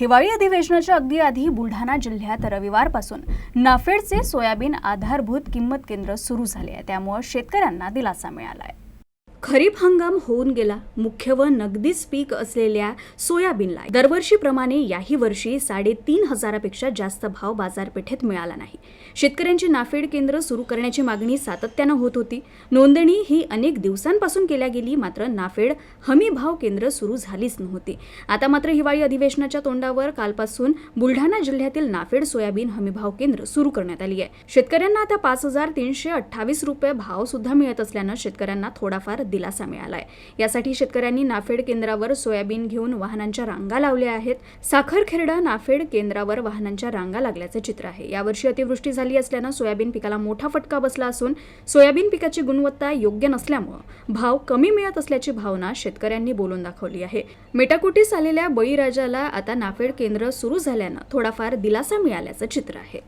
हिवाळी अधिवेशनाच्या अगदी आधी बुलढाणा जिल्ह्यात रविवारपासून नाफेडचे सोयाबीन आधारभूत किंमत केंद्र सुरू झाले आहे। त्यामुळे शेतकऱ्यांना दिलासा मिळाला आहे। खरीप हंगाम होऊन गेला। मुख्य व नगदीच पीक असलेल्या सोयाबीनला दरवर्षीप्रमाणे याही वर्षी 3,500 पेक्षा जास्त भाव बाजारपेठेत मिळाला नाही। शेतकऱ्यांची नाफेड केंद्र सुरू करण्याची मागणी सातत्याने होत होती। नोंदणी ही अनेक दिवसांपासून केल्या गेली, मात्र नाफेड हमी भाव केंद्र सुरू झालीच नव्हती। आता मात्र हिवाळी अधिवेशनाच्या तोंडावर कालपासून बुलढाणा जिल्ह्यातील नाफेड सोयाबीन हमी भाव केंद्र सुरू करण्यात आली आहे। शेतकऱ्यांना आता 5,328 रुपये भाव सुद्धा मिळत असल्याने शेतकऱ्यांना थोडाफार दिलासा मिळालाय। यासाठी शेतकऱ्यांनी नाफेड केंद्रावर सोयाबीन घेऊन वाहनांच्या रांगा लावल्या आहेत। साखरखेर्डा नाफेड केंद्रावर वाहनांच्या रांगा लागल्याचे चित्र आहे। यावर्षी अतिवृष्टी झाली असल्याने सोयाबीन पिकाला मोठा फटका बसला असून सोयाबीन पिकाची गुणवत्ता योग्य नसल्यामुळे भाव कमी मिळत असल्याची भावना शेतकऱ्यांनी बोलून दाखवली आहे। मेटाकुटीस आलेल्या बळीराजाला आता नाफेड केंद्र सुरू झाल्याने थोडाफार दिलासा मिळाल्याचे चित्र आहे।